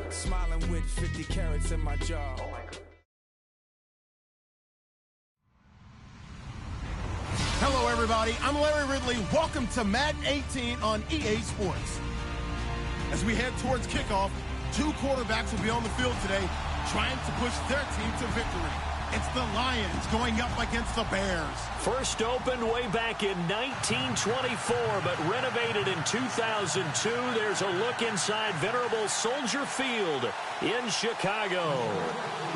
Smiling with 50 carats in my jaw. Hello, everybody. I'm Larry Ridley. Welcome to Madden 18 on EA Sports. As we head towards kickoff, two quarterbacks will be on the field today trying to push their team to victory. It's the Lions going up against the Bears. First opened way back in 1924, but renovated in 2002. There's a look inside venerable Soldier Field in Chicago.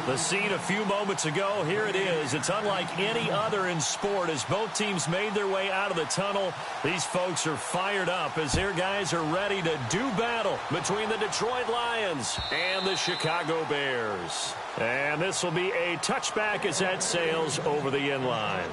The scene a few moments ago, here it is. It's unlike any other in sport as both teams made their way out of the tunnel. These folks are fired up as their guys are ready to do battle between the Detroit Lions and the Chicago Bears. And this will be a touchback as that sails over the end line.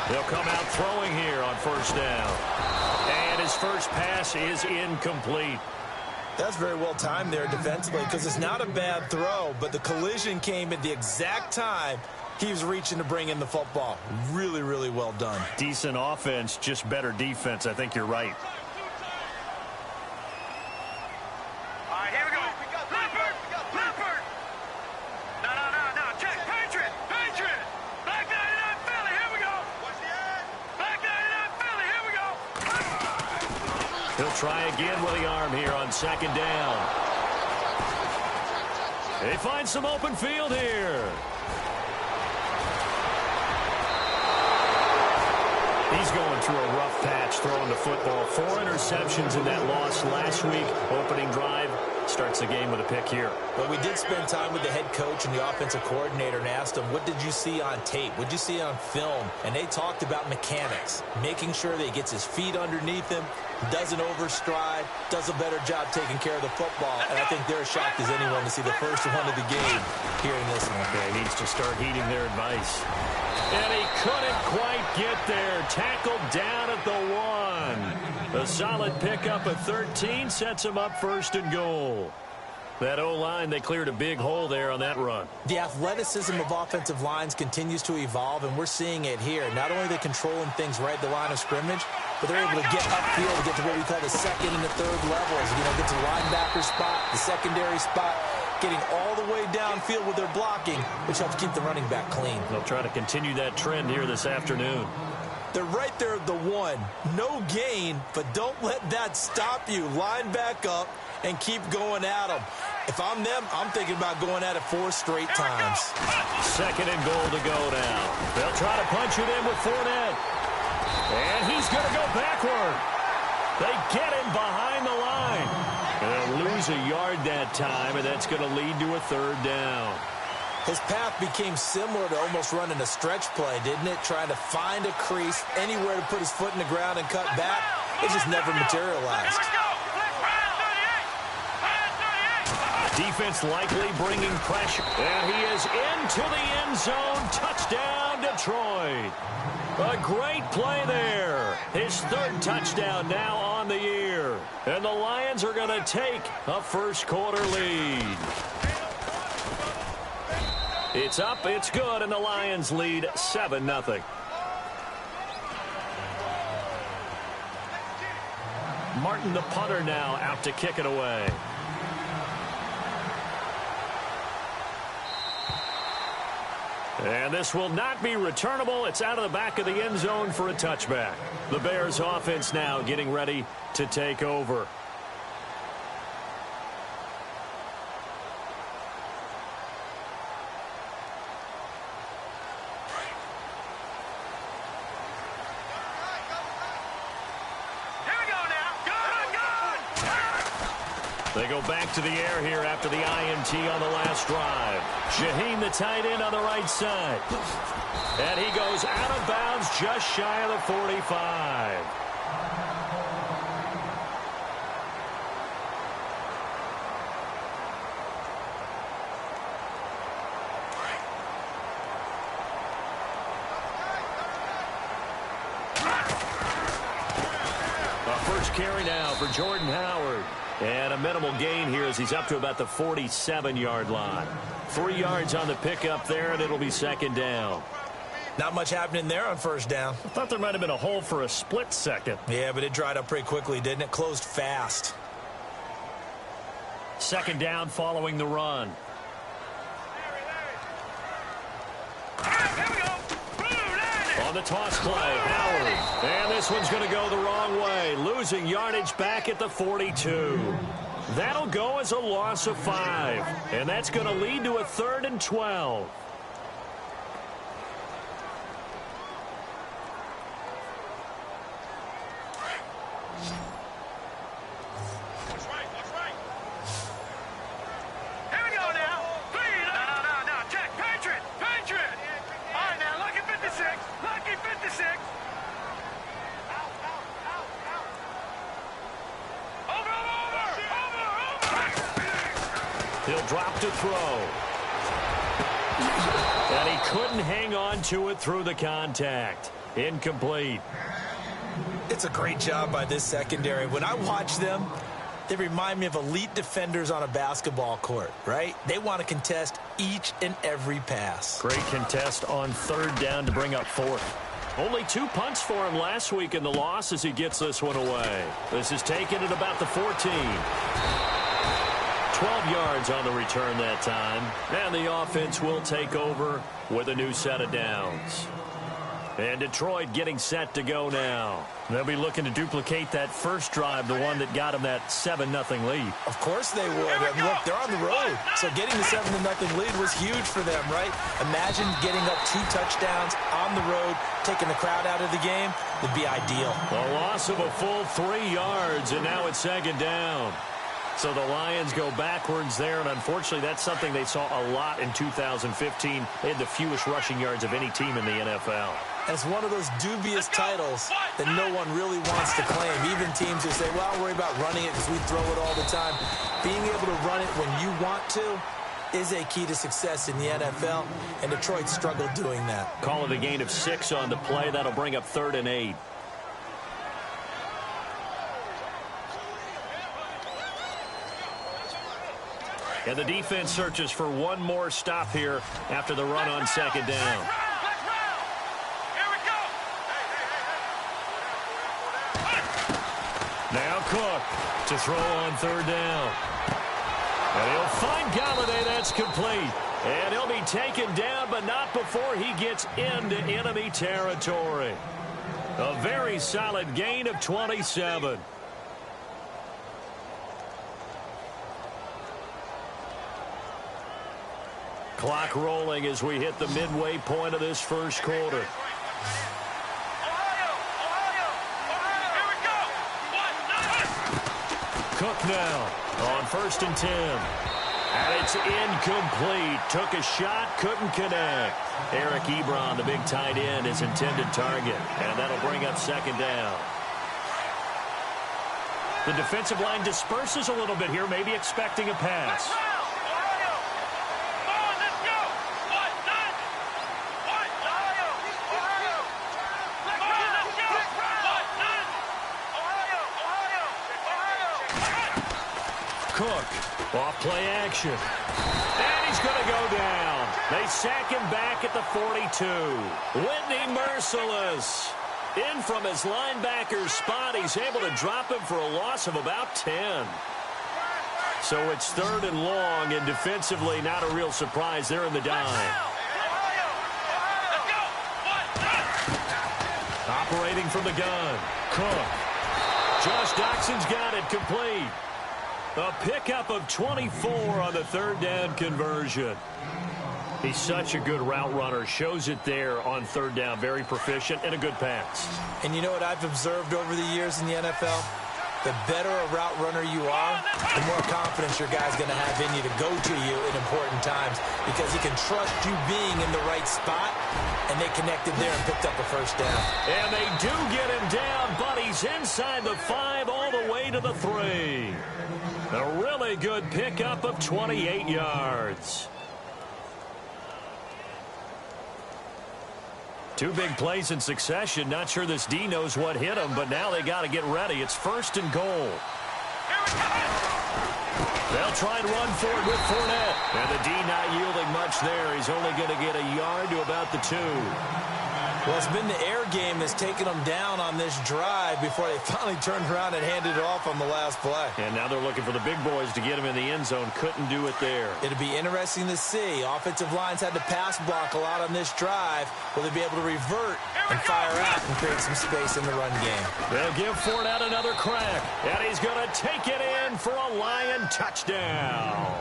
They'll come out throwing here on first down. And his first pass is incomplete. That's very well timed there defensively because it's not a bad throw, but the collision came at the exact time he was reaching to bring in the football. Really, really well done. Decent offense, just better defense. I think you're right. He'll try again with the arm here on second down. They find some open field here. He's going through a rough patch throwing the football. 4 interceptions in that loss last week. Opening drive starts the game with a pick here. Well, we did spend time with the head coach and the offensive coordinator and asked him, what did you see on tape? What did you see on film? And they talked about mechanics, making sure that he gets his feet underneath him, doesn't overstride, does a better job taking care of the football. And I think they're as shocked as anyone to see the first one of the game here in this one. Okay, he needs to start heeding their advice. And he couldn't quite get there. Tackled down at the 1. A solid pickup of 13 sets him up first and goal. That O-line, they cleared a big hole there on that run. The athleticism of offensive lines continues to evolve, and we're seeing it here. Not only are they controlling things right at the line of scrimmage, but they're able to get upfield to get to what we call the second and the third levels. You know, get to the linebacker spot, the secondary spot, getting all the way downfield with their blocking, which helps keep the running back clean. They'll try to continue that trend here this afternoon. They're right there at the 1. No gain, but don't let that stop you. Line back up and keep going at them. If I'm them, I'm thinking about going at it 4 straight times. Second and goal to go now. They'll try to punch it in with Fournette. And he's going to go backward. They get him behind the line. And they'll lose a yard that time, and that's going to lead to a third down. His path became similar to almost running a stretch play, didn't it? Trying to find a crease, anywhere to put his foot in the ground and cut back. It just never materialized. Defense likely bringing pressure. And he is into the end zone. Touchdown, Detroit. A great play there. His 3rd touchdown now on the year. And the Lions are going to take a first-quarter lead. It's up, it's good, and the Lions lead 7-0. Martin, the punter, now out to kick it away. And this will not be returnable. It's out of the back of the end zone for a touchback. The Bears offense now getting ready to take over. They go back to the air here after the INT on the last drive. Shaheen, the tight end, on the right side. And he goes out of bounds just shy of the 45. carry now for Jordan Howard. And a minimal gain here as he's up to about the 47-yard line. 3 yards on the pickup there, and it'll be second down. Not much happening there on first down. I thought there might have been a hole for a split second. Yeah, but it dried up pretty quickly, didn't it? Closed fast. Second down following the run. On the toss play, Howard. And this one's going to go the wrong way. Losing yardage back at the 42. That'll go as a loss of 5. And that's going to lead to a 3rd and 12. He'll drop to throw. And he couldn't hang on to it through the contact. Incomplete. It's a great job by this secondary. When I watch them, they remind me of elite defenders on a basketball court, right? They want to contest each and every pass. Great contest on 3rd down to bring up 4th. Only 2 punts for him last week in the loss as he gets this one away. This is taken at about the 14. 12 yards on the return that time. And the offense will take over with a new set of downs. And Detroit getting set to go now. They'll be looking to duplicate that first drive, the one that got them that 7-0 lead. Of course they would. I mean, look, they're on the road. So getting the 7-0 lead was huge for them, right? Imagine getting up 2 touchdowns on the road, taking the crowd out of the game. Would be ideal. A loss of a full 3 yards, and now it's second down. So the Lions go backwards there, and unfortunately that's something they saw a lot in 2015. They had the fewest rushing yards of any team in the NFL. And it's one of those dubious titles that no one really wants to claim. Even teams who say, well, I'll worry about running it because we throw it all the time. Being able to run it when you want to is a key to success in the NFL, and Detroit struggled doing that. Call it a gain of 6 on the play. That'll bring up 3rd and 8. And the defense searches for one more stop here after the run on second down. Now Cook to throw on 3rd down. And he'll find Galladay. That's complete. And he'll be taken down, but not before he gets into enemy territory. A very solid gain of 27. Clock rolling as we hit the midway point of this first quarter. Cook now on 1st and 10. And it's incomplete. Took a shot, couldn't connect. Eric Ebron, the big tight end, his intended target. And that'll bring up second down. The defensive line disperses a little bit here, maybe expecting a pass. Cook, off play action. And he's going to go down. They sack him back at the 42. Whitney Merciless. In from his linebacker's spot. He's able to drop him for a loss of about 10. So it's 3rd and long, and defensively not a real surprise. They're in the dime. Operating from the gun. Cook. Josh Doxson's got it complete. A pickup of 24 on the 3rd down conversion. He's such a good route runner. Shows it there on 3rd down. Very proficient and a good pass. And you know what I've observed over the years in the NFL? The better a route runner you are, the more confidence your guy's going to have in you to go to you in important times because he can trust you being in the right spot, and they connected there and picked up a first down. And they do get him down, but he's inside the 5 all the way to the 3. A really good pickup of 28 yards. Two big plays in succession. Not sure this D knows what hit him, but now they got to get ready. It's 1st and goal. They'll try and run for it with Fournette. And the D not yielding much there. He's only going to get a yard to about the 2. Well, it's been the air game that's taken them down on this drive before they finally turned around and handed it off on the last play. And now they're looking for the big boys to get him in the end zone. Couldn't do it there. It'll be interesting to see. Offensive lines had to pass block a lot on this drive. Will they be able to revert and fire out and create some space in the run game? They'll give Fournette another crack. And he's going to take it in for a Lion touchdown.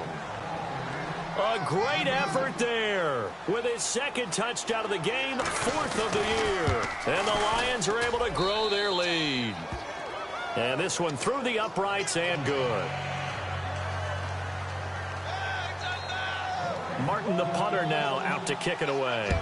A great effort there with his 2nd touchdown of the game, 4th of the year. And the Lions are able to grow their lead. And this one through the uprights and good. Martin, the punter, now out to kick it away.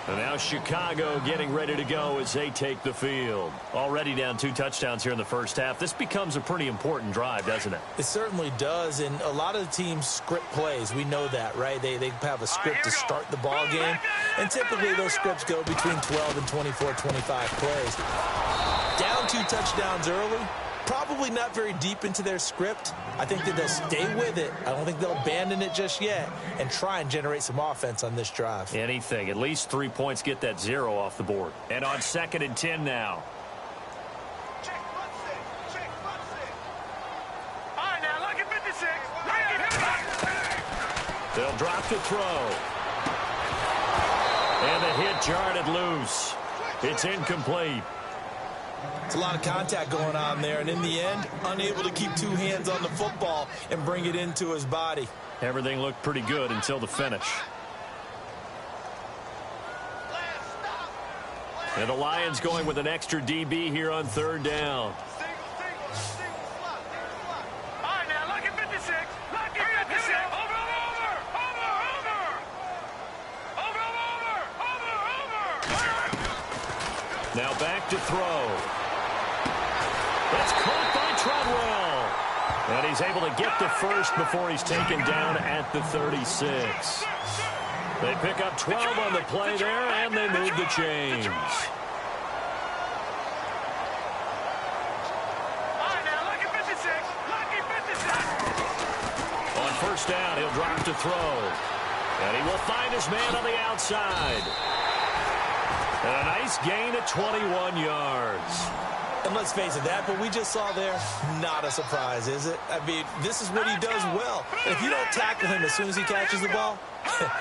And now Chicago getting ready to go as they take the field. Already down 2 touchdowns here in the first half. This becomes a pretty important drive, doesn't it? It certainly does, and a lot of the teams script plays. We know that, right? They have a script to start the ball game, and typically those scripts go between 12 and 24, 25 plays. Down 2 touchdowns early. Probably not very deep into their script. I think that they'll stay with it. I don't think they'll abandon it just yet and try and generate some offense on this drive. Anything. At least 3 points get that 0 off the board. And on 2nd and 10 now. All right, now look at 56. They'll drop to throw. And the hit jarred it loose. It's incomplete. It's a lot of contact going on there, and in the end, unable to keep 2 hands on the football and bring it into his body. Everything looked pretty good until the finish. And the Lions going with an extra DB here on 3rd down. All right, now look at 56. Look at 56. Over. Now back to throw. It's caught by Treadwell. And he's able to get the 1st before he's taken down at the 36. They pick up 12 on the play there, and they move the chains. On 1st down, he'll drop to throw. And he will find his man on the outside. And a nice gain of 21 yards. And let's face it, that what we just saw there, not a surprise, is it? I mean, this is what he does well. If you don't tackle him as soon as he catches the ball,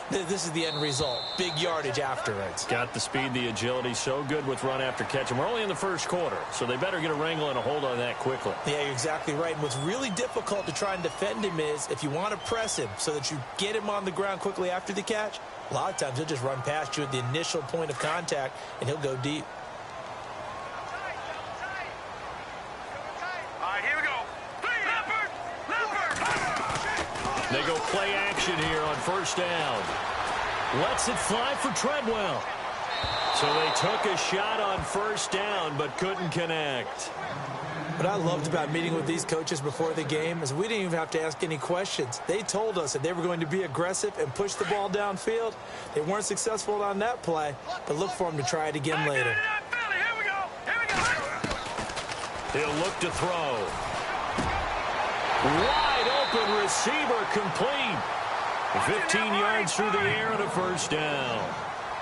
this is the end result. Big yardage afterwards. Got the speed, the agility, so good with run after catch. And we're only in the 1st quarter, so they better get a wrangle and a hold on that quickly. Yeah, you're exactly right. And what's really difficult to try and defend him is if you want to press him so that you get him on the ground quickly after the catch, a lot of times he'll just run past you at the initial point of contact, and he'll go deep. They go play action here on 1st down. Lets it fly for Treadwell. So they took a shot on 1st down but couldn't connect. What I loved about meeting with these coaches before the game is we didn't even have to ask any questions. They told us that they were going to be aggressive and push the ball downfield. They weren't successful on that play, but look for them to try it again later. He'll look to throw. Wide open receiver complete. 15 yards through the air and a 1st down.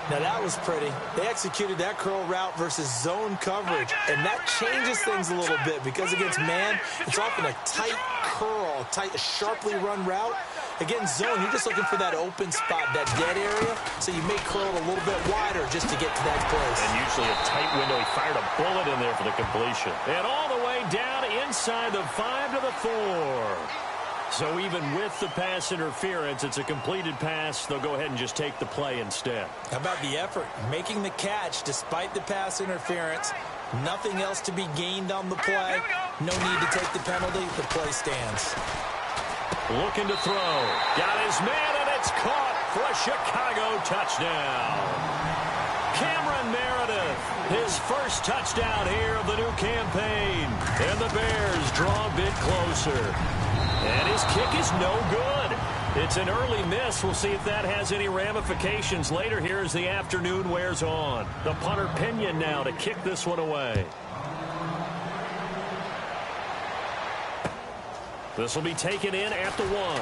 Now that was pretty. They executed that curl route versus zone coverage, and that changes things a little bit because against man, it's often a tight curl, tight, sharply run route. Against zone, you're just looking for that open spot, that dead area, so you may curl it a little bit wider just to get to that place. And usually a tight window. He fired a bullet in there for the completion. And all the way down inside the 5 to the 4. So even with the pass interference, it's a completed pass. They'll go ahead and just take the play instead. How about the effort? Making the catch despite the pass interference. Nothing else to be gained on the play. No need to take the penalty. The play stands. Looking to throw. Got his man, and it's caught for a Chicago touchdown. Cameron Meredith, his first touchdown here of the new campaign. And the Bears draw a bit closer. And his kick is no good. It's an early miss. We'll see if that has any ramifications later here as the afternoon wears on. The punter Pinion now to kick this one away. This will be taken in at the 1.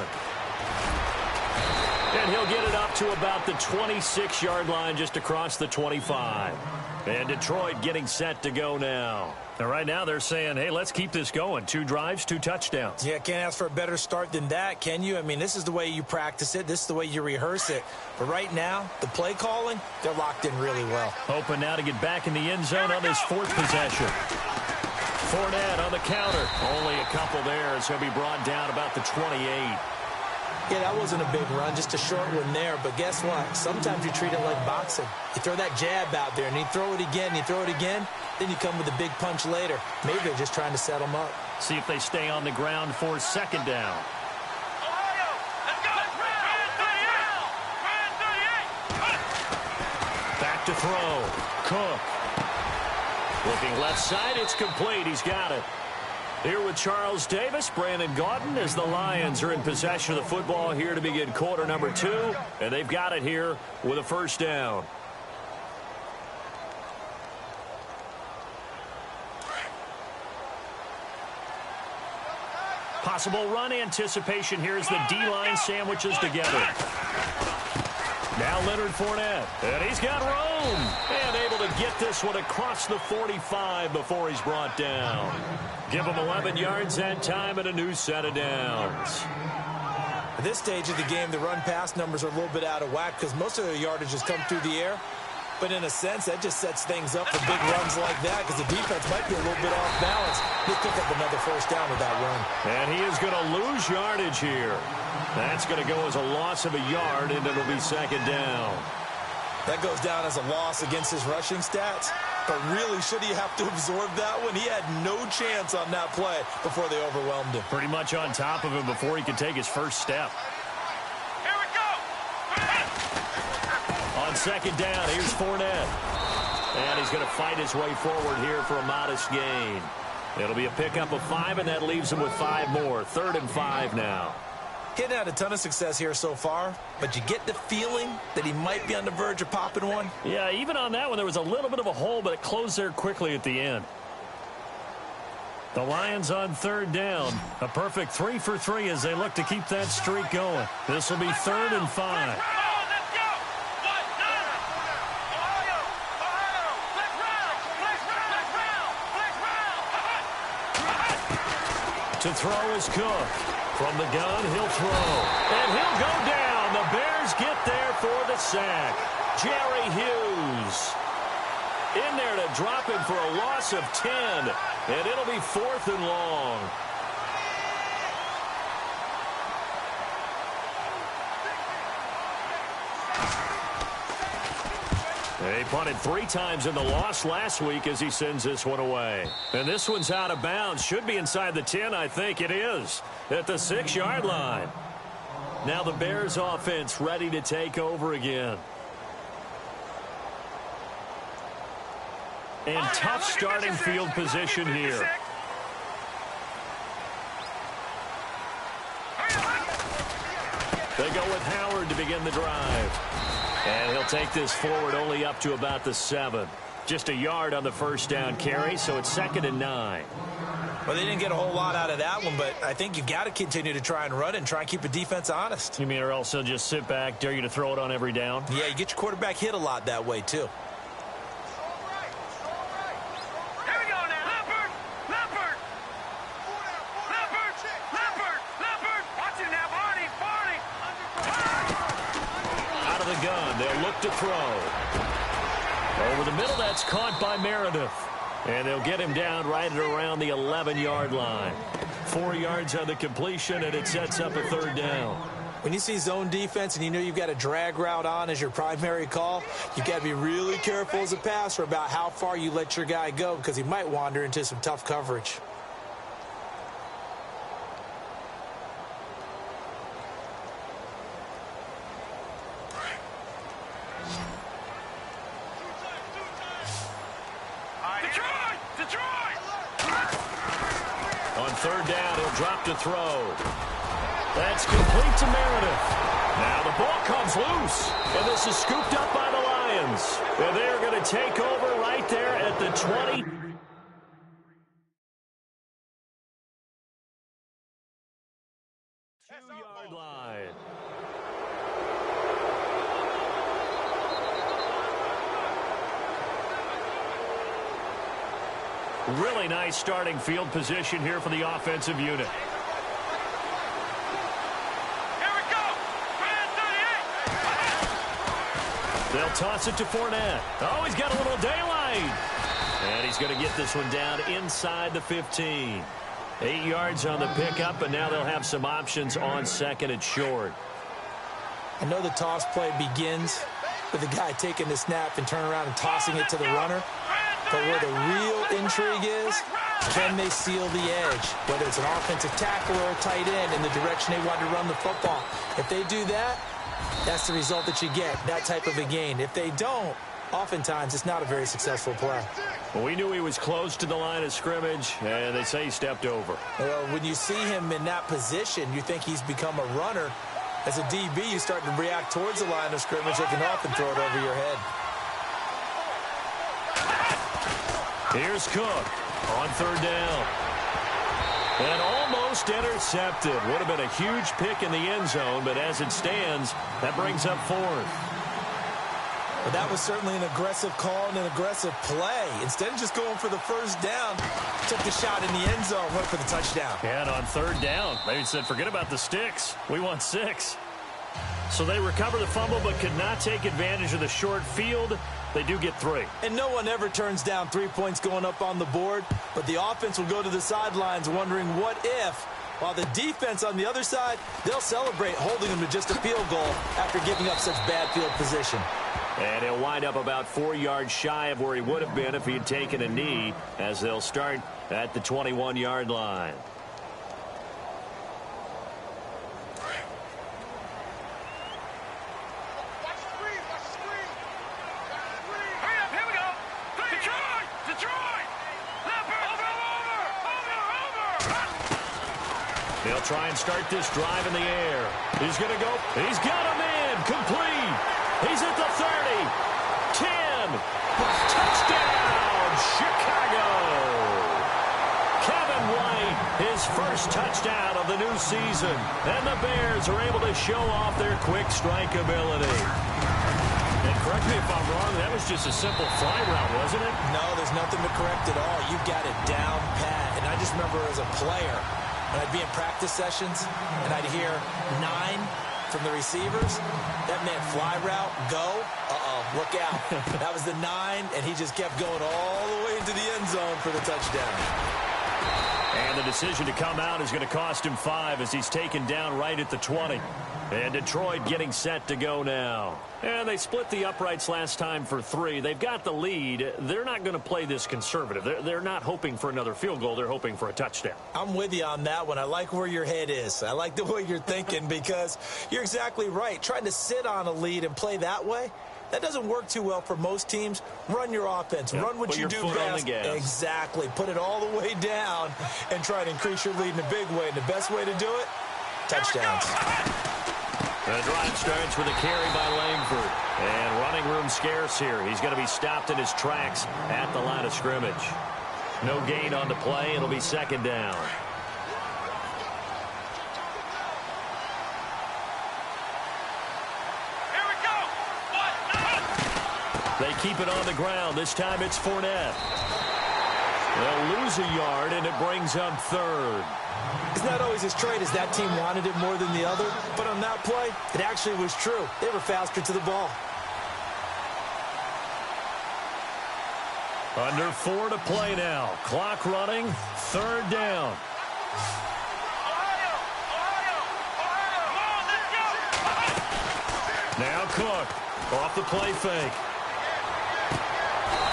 And he'll get it up to about the 26-yard line just across the 25. And Detroit getting set to go now. And right now they're saying, hey, let's keep this going. 2 drives, 2 touchdowns. Yeah, can't ask for a better start than that, can you? I mean, this is the way you practice it. This is the way you rehearse it. But right now, the play calling, they're locked in really well. Hoping now to get back in the end zone on his 4th possession. Fournette on the counter. Only a couple there as he'll be brought down about the 28. Yeah, that wasn't a big run, just a short one there. But guess what? Sometimes you treat it like boxing. You throw that jab out there, and you throw it again, you throw it again, then you come with a big punch later. Maybe they're just trying to set them up. See if they stay on the ground for 2nd down. Back to throw. Cook. Looking left side, it's complete. He's got it. Here with Charles Davis, Brandon Gaudin, as the Lions are in possession of the football here to begin quarter number 2. And they've got it here with a 1st down. Possible run anticipation here as the D-line sandwiches together. Now Leonard Fournette, and he's got room. And able to get this one across the 45 before he's brought down. Give him 11 yards that time and a new set of downs. At this stage of the game, the run-pass numbers are a little bit out of whack because most of the yardage has come through the air. But in a sense, that just sets things up for big runs like that because the defense might be a little bit off balance. He'll pick up another 1st down with that run. And he is going to lose yardage here. That's going to go as a loss of a yard, and it'll be 2nd down. That goes down as a loss against his rushing stats. But really, should he have to absorb that one? He had no chance on that play before they overwhelmed him. Pretty much on top of him before he could take his first step. Here we go. On 2nd down, here's Fournette. And he's going to fight his way forward here for a modest gain. It'll be a pickup of 5, and that leaves him with 5 more. 3rd and 5 now. He hadn't had a ton of success here so far, but you get the feeling that he might be on the verge of popping one. Yeah, even on that one, there was a little bit of a hole, but it closed there quickly at the end. The Lions on 3rd down. A perfect 3 for 3 as they look to keep that streak going. This will be 3rd and 5. To throw is Cook. From the gun, he'll throw. And he'll go down. The Bears get there for the sack. Jerry Hughes in there to drop him for a loss of 10. And it'll be 4th and long. They punted 3 times in the loss last week as he sends this one away. And this one's out of bounds. Should be inside the 10, I think it is. At the 6-yard line. Now the Bears offense ready to take over again. And tough starting field position here. They go with Howard to begin the drive. And he'll take this forward only up to about the 7. Just a yard on the 1st down carry, so it's 2nd and 9. Well, they didn't get a whole lot out of that one, but I think you've got to continue to try and run and try and keep the defense honest. You mean or else they'll just sit back, dare you to throw it on every down? Yeah, you get your quarterback hit a lot that way, too. To throw. Over the middle, that's caught by Meredith. And they'll get him down right at around the 11-yard line. 4 yards on the completion, and it sets up a 3rd down. When you see zone defense and you know you've got a drag route on as your primary call, you've got to be really careful as a passer about how far you let your guy go because he might wander into some tough coverage. third down, he'll drop to throw. That's complete to Meredith. Now the ball comes loose, and this is scooped up by the Lions. And they're going to take over right there at the 20. Two-yard line. Really nice starting field position here for the offensive unit. Here we go. They'll toss it to Fournette. Oh, he's got a little daylight. And he's going to get this one down inside the 15. 8 yards on the pickup, and now they'll have some options on second and short. I know the toss play begins with the guy taking the snap and turning around and tossing it to the runner. But where the real intrigue is, can they seal the edge? Whether it's an offensive tackle or a tight end in the direction they want to run the football. If they do that, that's the result that you get, that type of a gain. If they don't, oftentimes it's not a very successful play. Well, we knew he was close to the line of scrimmage, and they say he stepped over. Well, when you see him in that position, you think he's become a runner. As a DB, you start to react towards the line of scrimmage. They can often throw it over your head. Here's Cook on third down. And almost intercepted. Would have been a huge pick in the end zone, but as it stands, that brings up fourth. But that was certainly an aggressive call and an aggressive play. Instead of just going for the first down, took the shot in the end zone, went for the touchdown. And on third down, they said, forget about the sticks. We want 6. So they recover the fumble but could not take advantage of the short field. They do get 3. And no one ever turns down 3 points going up on the board, but the offense will go to the sidelines wondering what if, while the defense on the other side, they'll celebrate holding them to just a field goal after giving up such bad field position. And he'll wind up about 4 yards shy of where he would have been if he had taken a knee, as they'll start at the 21-yard line. They'll try and start this drive in the air. He's going to go. He's got him in. Complete. He's at the 30. 10. Touchdown, Chicago. Kevin White, his first touchdown of the new season. And the Bears are able to show off their quick strike ability. And correct me if I'm wrong, that was just a simple fly route, wasn't it? No, there's nothing to correct at all. You've got it down pat. And I just remember as a player, when I'd be in practice sessions and I'd hear 9 from the receivers, that meant fly route, go, look out. That was the 9, and he just kept going all the way into the end zone for the touchdown. And the decision to come out is going to cost him 5 as he's taken down right at the 20. And Detroit getting set to go now. And they split the uprights last time for 3. They've got the lead. They're not going to play this conservative. They're not hoping for another field goal. They're hoping for a touchdown. I'm with you on that one. I like where your head is. I like the way you're thinking because you're exactly right. Trying to sit on a lead and play that way, that doesn't work too well for most teams. Run your offense. Run what you do best. Exactly. Put it all the way down and try to increase your lead in a big way. And the best way to do it, touchdowns. The drive starts with a carry by Langford. And running room scarce here. He's going to be stopped in his tracks at the line of scrimmage. No gain on the play. It'll be second down. Here we go. They keep it on the ground. This time it's Fournette. They'll lose a yard, and it brings up third. It's not always as straight as that team wanted it more than the other, but on that play, it actually was true. They were faster to the ball. Under 4 to play now. Clock running. Third down. Now Cook off the play fake.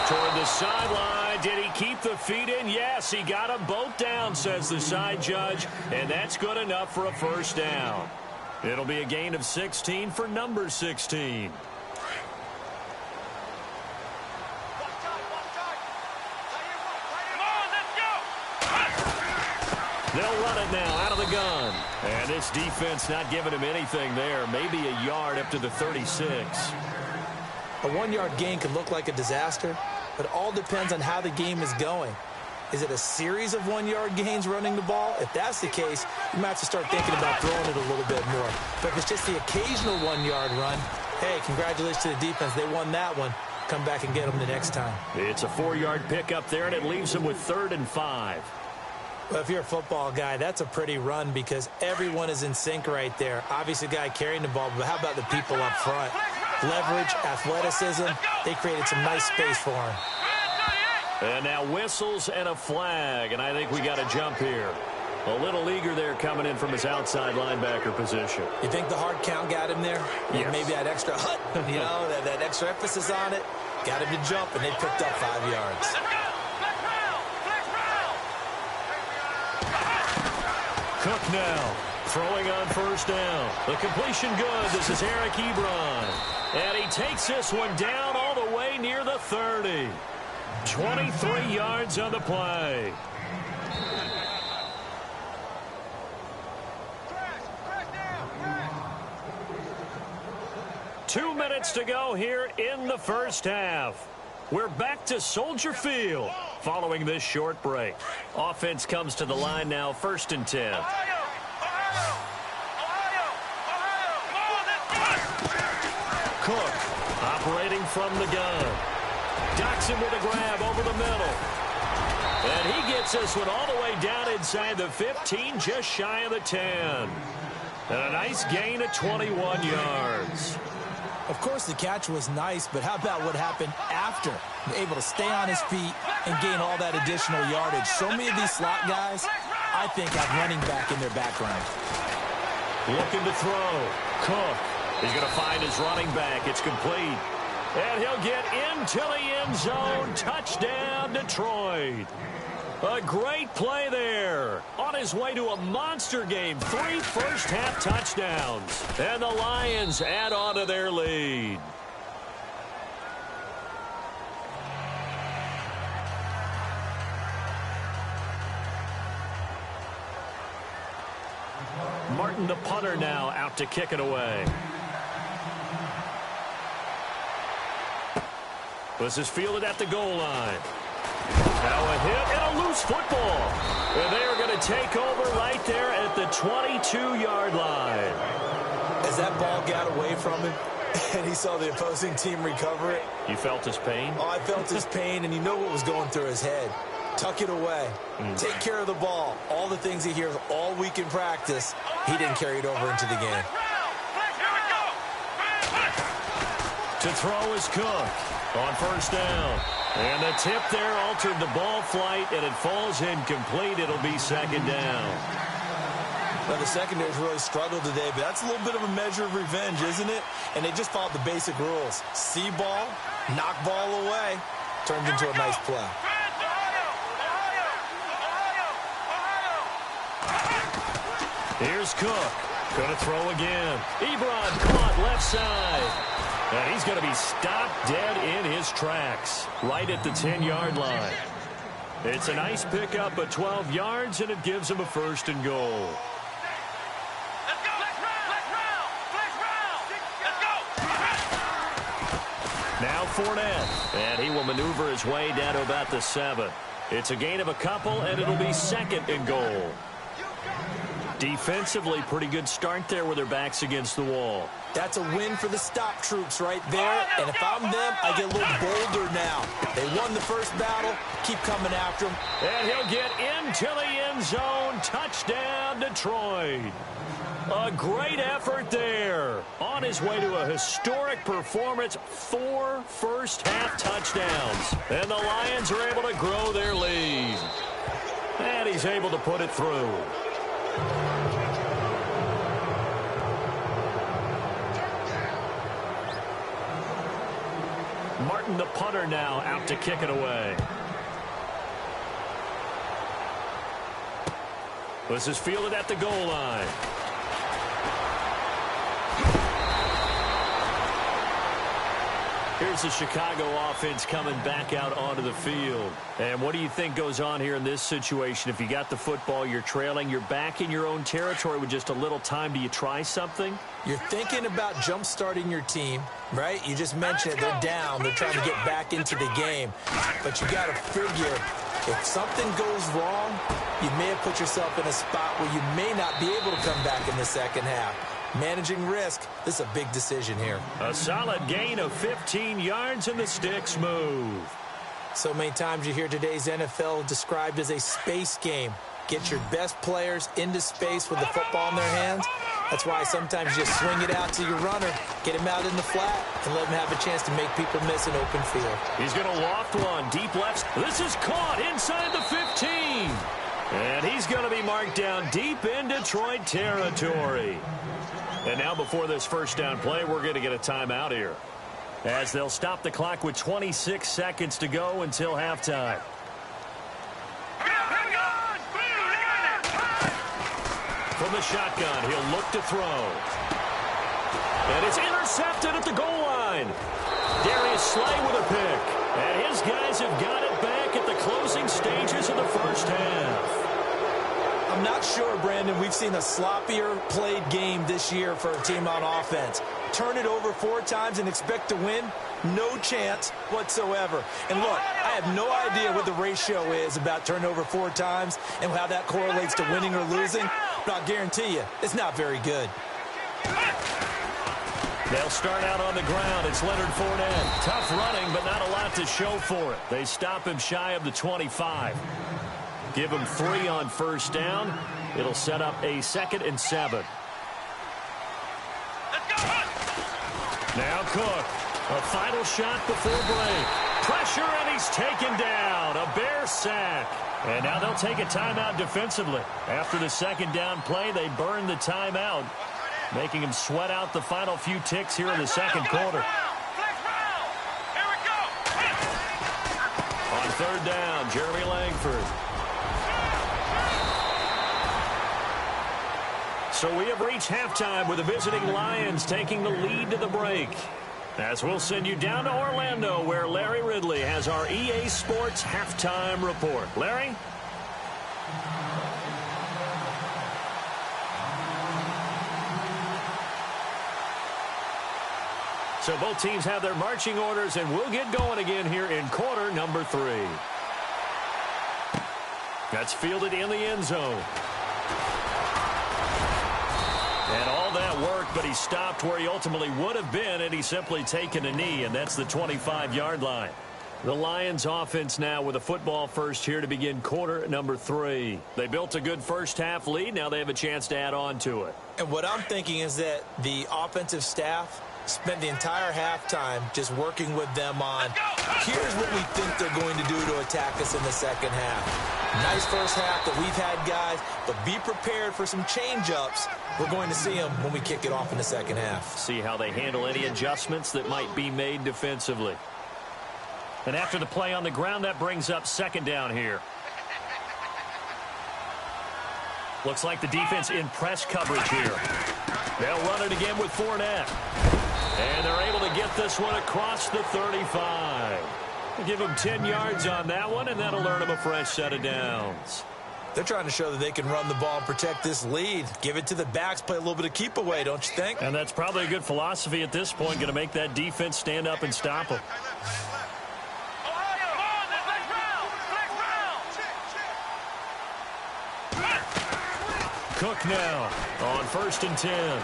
Toward the sideline. Did he keep the feet in? Yes, he got them both down, says the side judge. And that's good enough for a first down. It'll be a gain of 16 for number 16. They'll run it now out of the gun. And this defense not giving him anything there. Maybe a yard up to the 36. A 1-yard gain could look like a disaster, but it all depends on how the game is going. Is it a series of 1-yard gains running the ball? If that's the case, you might have to start thinking about throwing it a little bit more. But if it's just the occasional 1-yard run, hey, congratulations to the defense. They won that one. Come back and get them the next time. It's a 4-yard pickup there, and it leaves them with 3rd and 5. Well, if you're a football guy, that's a pretty run because everyone is in sync right there. Obviously, the guy carrying the ball, but how about the people up front? Leverage, athleticism, they created some nice space for him. And now whistles and a flag, and I think we got a jump here. A little eager there coming in from his outside linebacker position. You think the hard count got him there? Yes. Maybe that extra hut, that extra emphasis on it, got him to jump, and they picked up 5 yards. Cook now, throwing on 1st down. The completion good. This is Eric Ebron. And he takes this one down all the way near the 30. 23 yards on the play. Two minutes to go here in the first half. We're back to Soldier Field following this short break. Offense comes to the line now, 1st and 10. Cook operating from the gun. Docks him with a grab over the middle. And he gets this one all the way down inside the 15, just shy of the 10. And a nice gain of 21 yards. Of course, the catch was nice, but how about what happened after? Able to stay on his feet and gain all that additional yardage. So many of these slot guys, I think, have running back in their background. Looking to throw. Cook. He's going to find his running back. It's complete. And he'll get into the end zone. Touchdown, Detroit. A great play there. On his way to a monster game. 3 first-half touchdowns. And the Lions add on to their lead. Martin, the punter, now out to kick it away. This is fielded at the goal line. Now a hit and a loose football. And they are going to take over right there at the 22-yard line. As that ball got away from him and he saw the opposing team recover it. You felt his pain? Oh, I felt his pain, and you know what was going through his head. Tuck it away. Take care of the ball. All the things he hears all week in practice, he didn't carry it over into the game. To throw is Cook on 1st down. And the tip there altered the ball flight, and it falls incomplete. It'll be 2nd down. Well, the secondary's really struggled today, but that's a little bit of a measure of revenge, isn't it? And they just followed the basic rules. See ball, knock ball away, turned into a nice play. Here's Cook. Going to throw again. Ebron caught left side. And he's going to be stopped dead in his tracks right at the 10-yard line. It's a nice pickup of 12 yards, and it gives him a 1st and goal. Now Fournette, and he will maneuver his way down to about the 7. It's a gain of a couple, and it'll be 2nd and goal. Defensively, pretty good start there with their backs against the wall. That's a win for the stop troops right there. And if I'm them, I get a little bolder now. They won the first battle. Keep coming after them. And he'll get into the end zone. Touchdown, Detroit. A great effort there. On his way to a historic performance, 4 first-half touchdowns. And the Lions are able to grow their lead. And he's able to put it through. Martin, the punter, now out to kick it away. This is fielded at the goal line. Here's the Chicago offense coming back out onto the field. And what do you think goes on here in this situation? If you got the football, you're trailing, you're back in your own territory with just a little time. Do you try something? You're thinking about jump-starting your team, right? You just mentioned it. They're down. They're trying to get back into the game. But you got to figure, if something goes wrong, you may have put yourself in a spot where you may not be able to come back in the second half. Managing risk, this is a big decision here. A solid gain of 15 yards and the sticks move. So many times you hear today's NFL described as a space game. Get your best players into space with the football in their hands. That's why sometimes you just swing it out to your runner, get him out in the flat, and let him have a chance to make people miss an open field. He's going to loft one, deep left. This is caught inside the 15. And he's going to be marked down deep in Detroit territory. And now before this first down play, we're going to get a timeout here, as they'll stop the clock with 26 seconds to go until halftime. From the shotgun, he'll look to throw. And it's intercepted at the goal line. Darius Slay with a pick. And his guys have got it back at the closing stages of the first half. I'm not sure, Brandon, we've seen a sloppier played game this year for a team on offense. Turn it over 4 times and expect to win? No chance whatsoever. And look, I have no idea what the ratio is about turning over 4 times and how that correlates to winning or losing. But I'll guarantee you, it's not very good. They'll start out on the ground. It's Leonard Fournette. Tough running, but not a lot to show for it. They stop him shy of the 25. Give him 3 on first down. It'll set up a 2nd and 7. Now Cook. A final shot before break. Pressure, and he's taken down. A Bear sack. And now they'll take a timeout defensively. After the second down play, they burn the timeout, making him sweat out the final few ticks here in the second quarter. On third down, Jeremy Langford. So we have reached halftime with the visiting Lions taking the lead to the break. As we'll send you down to Orlando, where Larry Ridley has our EA Sports halftime report. Larry? So both teams have their marching orders, and we'll get going again here in quarter number 3. That's fielded in the end zone. And all that work, but he stopped where he ultimately would have been, and he's simply taken a knee, and that's the 25-yard line. The Lions offense now with a football first here to begin quarter number 3. They built a good first half lead. Now they have a chance to add on to it. And what I'm thinking is that the offensive staff spent the entire halftime just working with them on, here's what we think they're going to do to attack us in the second half. Nice first half that we've had, guys, but be prepared for some change-ups. We're going to see them when we kick it off in the second half. See how they handle any adjustments that might be made defensively. And after the play on the ground, that brings up second down here. Looks like the defense in press coverage here. They'll run it again with Fournette. And they're able to get this one across the 35. We'll give them 10 yards on that one, and that'll earn them a fresh set of downs. They're trying to show that they can run the ball and protect this lead. Give it to the backs, play a little bit of keep away, don't you think? And that's probably a good philosophy at this point, going to make that defense stand up and stop them. Cook now on 1st and 10.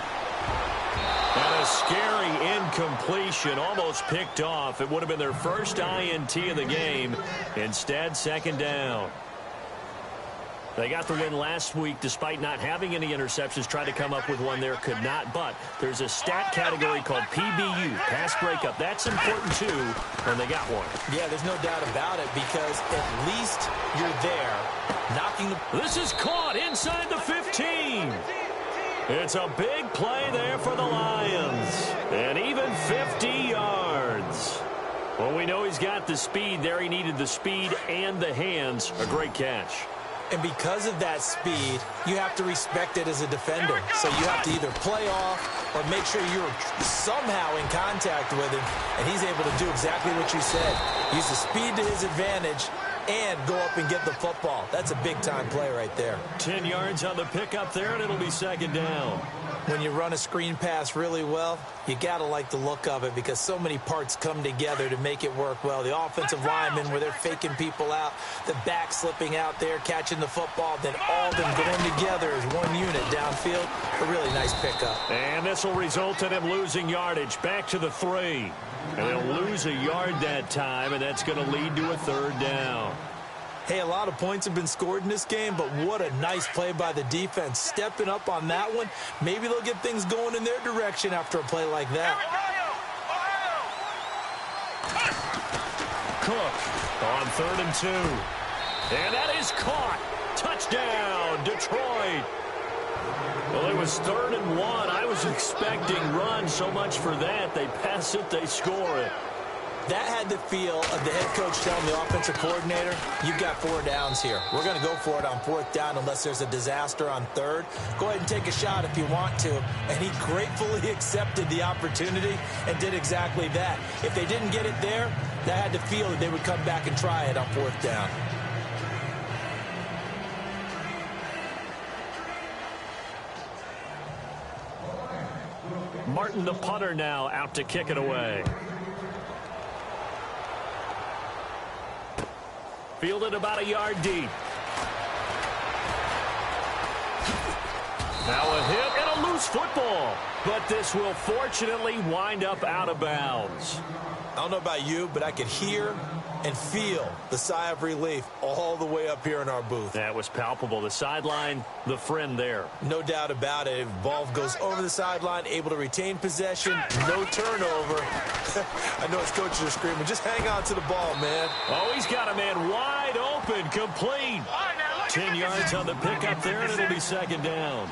And a scary incompletion, almost picked off. It would have been their first INT of the game. Instead, second down. They got the win last week despite not having any interceptions. Tried to come up with one there, could not. But there's a stat category called PBU, pass breakup. That's important, too, and they got one. Yeah, there's no doubt about it, because at least you're there knocking the... This is caught inside the 15. It's a big play there for the Lions. And even 50 yards. Well, we know he's got the speed there. He needed the speed and the hands. A great catch. And because of that speed, you have to respect it as a defender. So you have to either play off or make sure you're somehow in contact with him, and he's able to do exactly what you said. Use the speed to his advantage and go up and get the football. That's a big-time play right there. 10 yards on the pickup there, and it'll be second down. When you run a screen pass really well, you got to like the look of it because so many parts come together to make it work well. The offensive linemen where they're faking people out, the back slipping out there, catching the football, then all of them going together as one unit downfield. A really nice pickup. And this will result in him losing yardage. Back to the 3. And they'll lose a yard that time, and that's going to lead to a third down. Hey, a lot of points have been scored in this game, but what a nice play by the defense. Stepping up on that one, maybe they'll get things going in their direction after a play like that. Cook on 3rd and 2. And that is caught. Touchdown, Detroit. Well, it was 3rd and 1. I was expecting run, so much for that. They pass it, they score it. That had the feel of the head coach telling the offensive coordinator, you've got 4 downs here. We're going to go for it on 4th down unless there's a disaster on 3rd. Go ahead and take a shot if you want to. And he gratefully accepted the opportunity and did exactly that. If they didn't get it there, that had the feel that they would come back and try it on 4th down. Martin, the punter, now out to kick it away. Fielded about a yard deep. Now a hit and a loose football. But this will fortunately wind up out of bounds. I don't know about you, but I could hear and feel the sigh of relief all the way up here in our booth. That was palpable. The sideline, the friend there. No doubt about it. Ball goes over the sideline, able to retain possession, no turnover. I know his coaches are screaming, just hang on to the ball, man. Oh, he's got a man wide open, complete. 10 yards on the pickup there, and it'll be second down.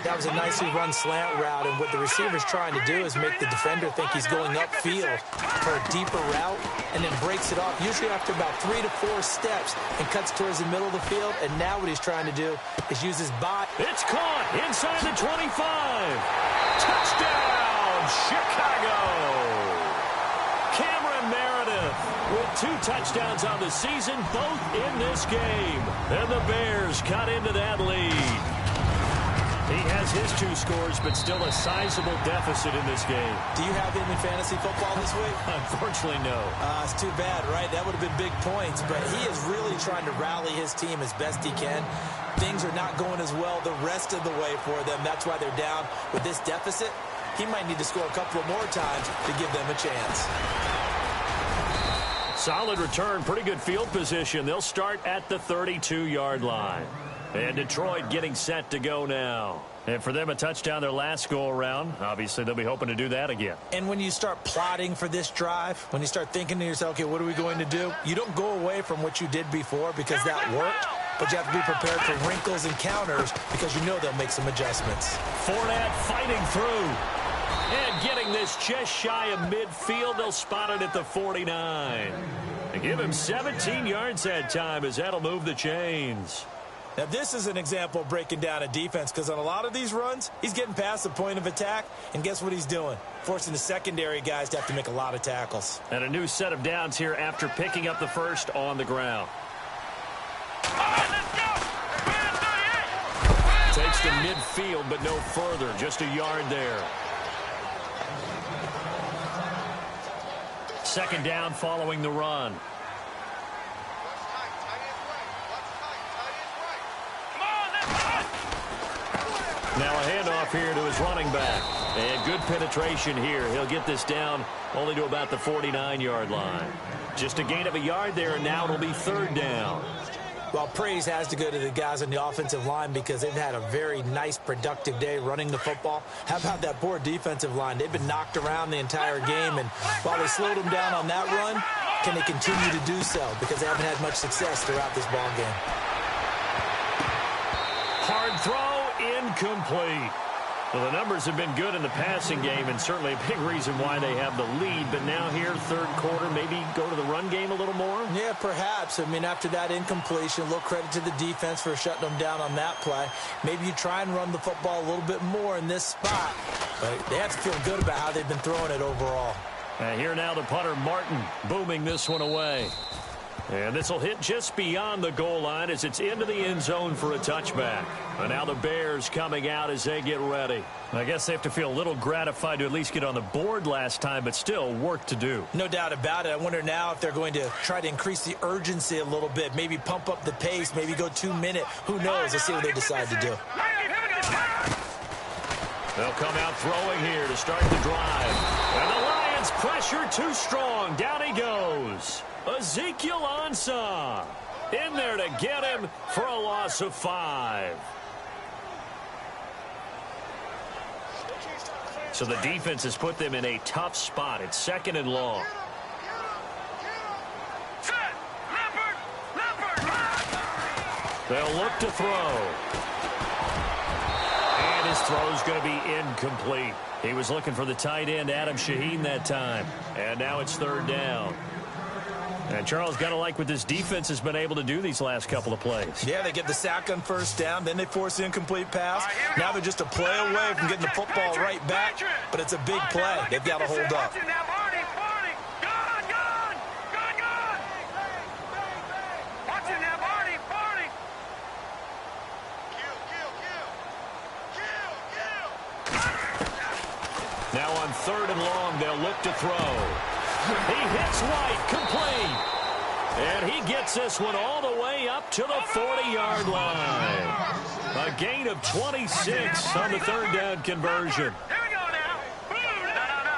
That was a nicely run slant route, and what the receiver's trying to do is make the defender think he's going upfield for a deeper route, and then breaks it off, usually after about 3 to 4 steps, and cuts towards the middle of the field. And now what he's trying to do is use his body. It's caught inside the 25. Touchdown, Chicago. Cameron Meredith with 2 touchdowns on the season, both in this game. And the Bears cut into that lead. He has his 2 scores, but still a sizable deficit in this game. Do you have him in fantasy football this week? Unfortunately, no. It's too bad, right? That would have been big points, but he is really trying to rally his team as best he can. Things are not going as well the rest of the way for them. That's why they're down with this deficit. He might need to score a couple of more times to give them a chance. Solid return, pretty good field position. They'll start at the 32-yard line. And Detroit getting set to go now. And for them, a touchdown their last go-around. Obviously, they'll be hoping to do that again. And when you start plotting for this drive, when you start thinking to yourself, okay, what are we going to do? You don't go away from what you did before because that worked, but you have to be prepared for wrinkles and counters because you know they'll make some adjustments. Fournette fighting through. And getting this just shy of midfield. They'll spot it at the 49. They give him 17 yards that time as that'll move the chains. Now, this is an example of breaking down a defense because on a lot of these runs, he's getting past the point of attack, and guess what he's doing? Forcing the secondary guys to have to make a lot of tackles. And a new set of downs here after picking up the first on the ground. Takes to midfield, but no further. Just a yard there. Second down following the run. Now a handoff here to his running back. And good penetration here. He'll get this down only to about the 49-yard line. Just a gain of a yard there, and now it'll be third down. Well, praise has to go to the guys on the offensive line because they've had a very nice, productive day running the football. How about that poor defensive line? They've been knocked around the entire game, and while they slowed them down on that run, can they continue to do so? Because they haven't had much success throughout this ball game. Hard throw, incomplete. Well, the numbers have been good in the passing game, and certainly a big reason why they have the lead. But now here, third quarter, maybe go to the run game a little more? Yeah, perhaps. I mean, after that incompletion, a little credit to the defense for shutting them down on that play. Maybe you try and run the football a little bit more in this spot. But they have to feel good about how they've been throwing it overall. And here now the punter, Martin, booming this one away. And this will hit just beyond the goal line as it's into the end zone for a touchback. And now the Bears coming out as they get ready. I guess they have to feel a little gratified to at least get on the board last time, but still work to do. No doubt about it. I wonder now if they're going to try to increase the urgency a little bit, maybe pump up the pace, maybe go 2 minute. Who knows? Let's see what they decide to do. They'll come out throwing here to start the drive. And the Lions pressure too strong. Down he goes. Ezekiel Ansah in there to get him for a loss of 5. So the defense has put them in a tough spot. It's 2nd and long. They'll look to throw. And his throw's going to be incomplete. He was looking for the tight end, Adam Shaheen, that time. And now it's 3rd down. And Charles, got to like what this defense has been able to do these last couple of plays. Yeah, they get the sack on 1st down, then they force the incomplete pass. Now they're just a play away from getting the football right back, but it's a big play. They've got to hold up. Now on 3rd and long, they'll look to throw. He hits White, complete. And he gets this one all the way up to the 40-yard line. A gain of 26 on the 3rd down conversion. Here we go now.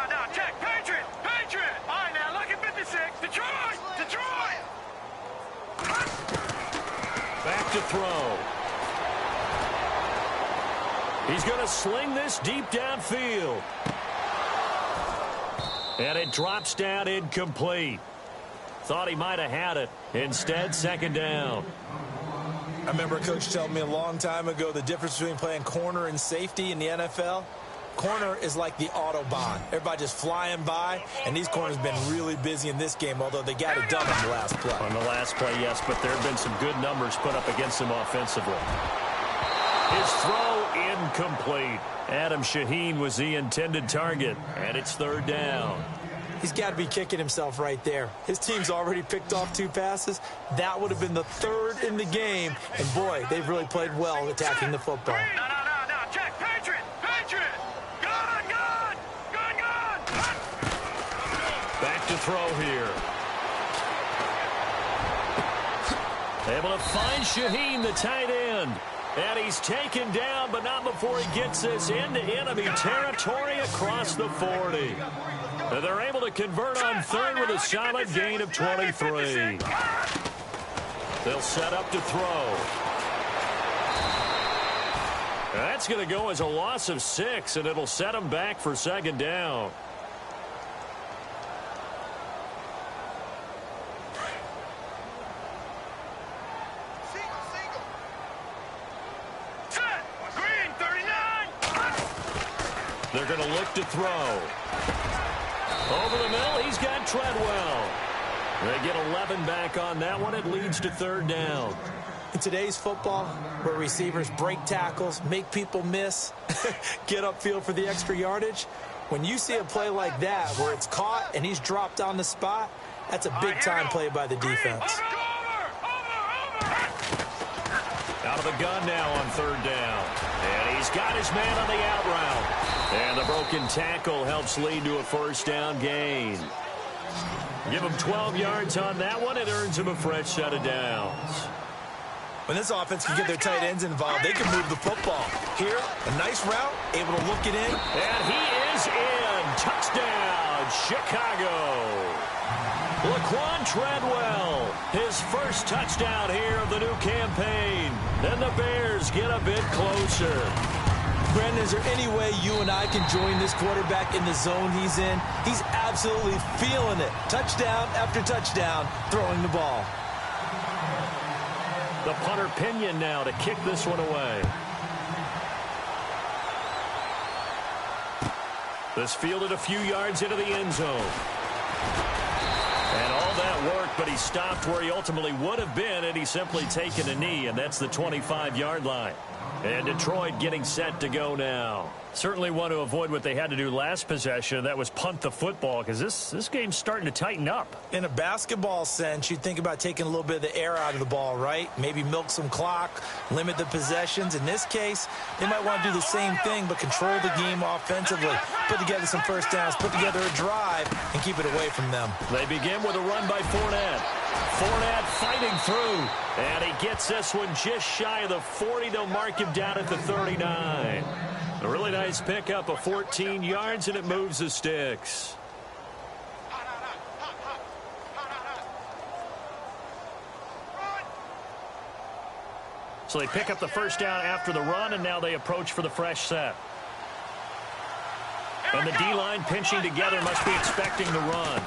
No. Check. Patriot. All right, now, look at 56. Detroit. Back to throw. He's going to sling this deep downfield. And it drops down incomplete. Thought he might have had it. Instead, 2nd down. I remember a coach telling me a long time ago the difference between playing corner and safety in the NFL. Corner is like the Autobahn. Everybody just flying by, and these corners have been really busy in this game, although they got it done on the last play. On the last play, yes, but there have been some good numbers put up against him offensively. His throw incomplete. Adam Shaheen was the intended target, and it's 3rd down. He's got to be kicking himself right there. His team's already picked off 2 passes. That would have been the 3rd in the game, and boy, they've really played well attacking the football. No. Check. Patriot. Gun. Back to throw here. Able to find Shaheen, the tight end. And he's taken down, but not before he gets this into enemy territory across the 40. And they're able to convert on 3rd with a solid gain of 23. They'll set up to throw. That's going to go as a loss of 6, and it'll set them back for 2nd down. They're going to look to throw. Over the middle, he's got Treadwell. They get 11 back on that one. It leads to 3rd down. In today's football, where receivers break tackles, make people miss, get upfield for the extra yardage, when you see a play like that where it's caught and he's dropped on the spot, that's a big-time play by the defense. Out of the gun now on 3rd down. And he's got his man on the out route. And the broken tackle helps lead to a 1st down gain. Give him 12 yards on that one. It earns him a fresh set of downs. When this offense can get their tight ends involved, they can move the football. Here, a nice route, able to look it in. And he is in. Touchdown, Chicago. Laquan Treadwell, his first touchdown here of the new campaign. And the Bears get a bit closer. Brandon, is there any way you and I can join this quarterback in the zone he's in? He's absolutely feeling it. Touchdown after touchdown, throwing the ball. The punter Pinion now to kick this one away. This fielded a few yards into the end zone. And all that worked, but he stopped where he ultimately would have been had he simply taken a knee, and that's the 25-yard line. And Detroit getting set to go now. Certainly want to avoid what they had to do last possession. That was punt the football, because this game's starting to tighten up. In a basketball sense, you think about taking a little bit of the air out of the ball, right? Maybe milk some clock, limit the possessions. In this case, they might want to do the same thing, but control the game offensively. Put together some first downs, put together a drive, and keep it away from them. They begin with a run by Fournette. Fournette fighting through, and he gets this one just shy of the 40. They'll mark him down at the 39. A really nice pickup of 14 yards, and it moves the sticks. So they pick up the first down after the run, and now they approach for the fresh set. And the D-line pinching together must be expecting the run.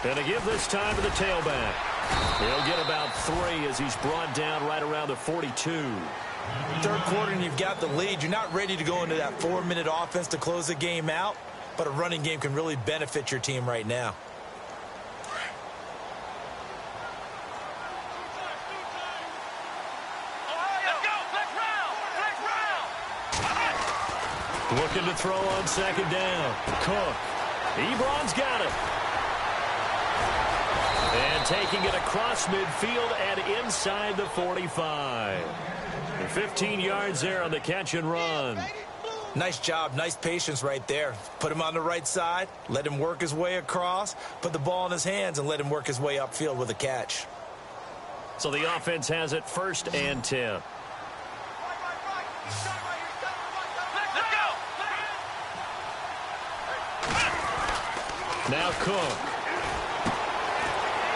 And to give this time to the tailback. He'll get about 3 as he's brought down right around the 42. Third quarter and you've got the lead. You're not ready to go into that 4-minute offense to close the game out, but a running game can really benefit your team right now. Looking to throw on second down. Cook. Ebron's got it. And taking it across midfield and inside the 45. 15 yards there on the catch and run. Nice job, nice patience right there. Put him on the right side, let him work his way across, put the ball in his hands, and let him work his way upfield with a catch. So the offense has it 1st and 10. Now Cook.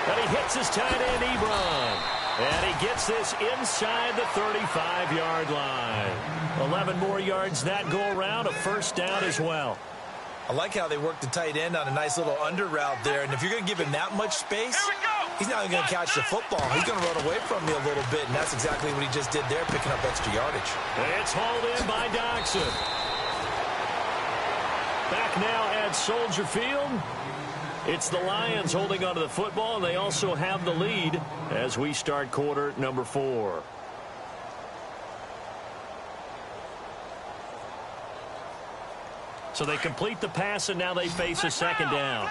And he hits his tight end, Ebron. And he gets this inside the 35-yard line. 11 more yards that go around, a first down as well. I like how they work the tight end on a nice little under route there. And if you're going to give him that much space, he's not going to catch the football. He's going to run away from you a little bit, and that's exactly what he just did there, picking up extra yardage. It's hauled in by Doxson. Back now at Soldier Field. It's the Lions holding onto the football, and they also have the lead as we start quarter number 4. So they complete the pass, and now they face a second down.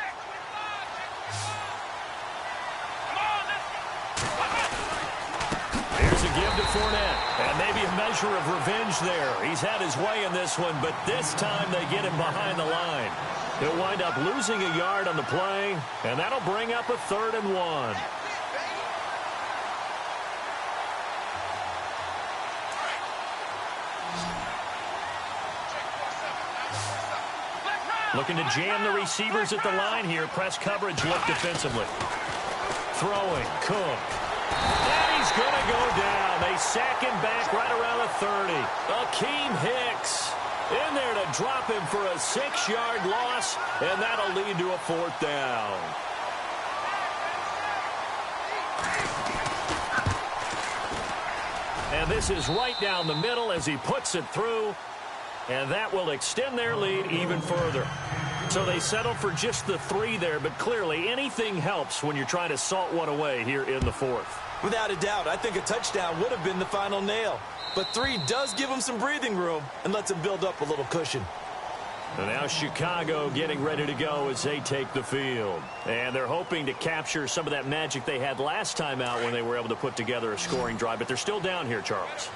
Here's a give to Fournette, and maybe a measure of revenge there. He's had his way in this one, but this time they get him behind the line. He'll wind up losing a yard on the play, and that'll bring up a 3rd and 1. Looking to jam the receivers at the line here. Press coverage look defensively. Throwing, Cook. And he's going to go down. They sack him back right around the 30. Akeem Hicks in there to drop him for a 6-yard loss, and that'll lead to a 4th down. And this is right down the middle as he puts it through, and that will extend their lead even further. So they settle for just the 3 there, but clearly anything helps when you're trying to salt one away here in the 4th. Without a doubt, I think a touchdown would have been the final nail. But 3 does give them some breathing room and lets them build up a little cushion. And now Chicago getting ready to go as they take the field. And they're hoping to capture some of that magic they had last time out when they were able to put together a scoring drive. But they're still down here, Charles.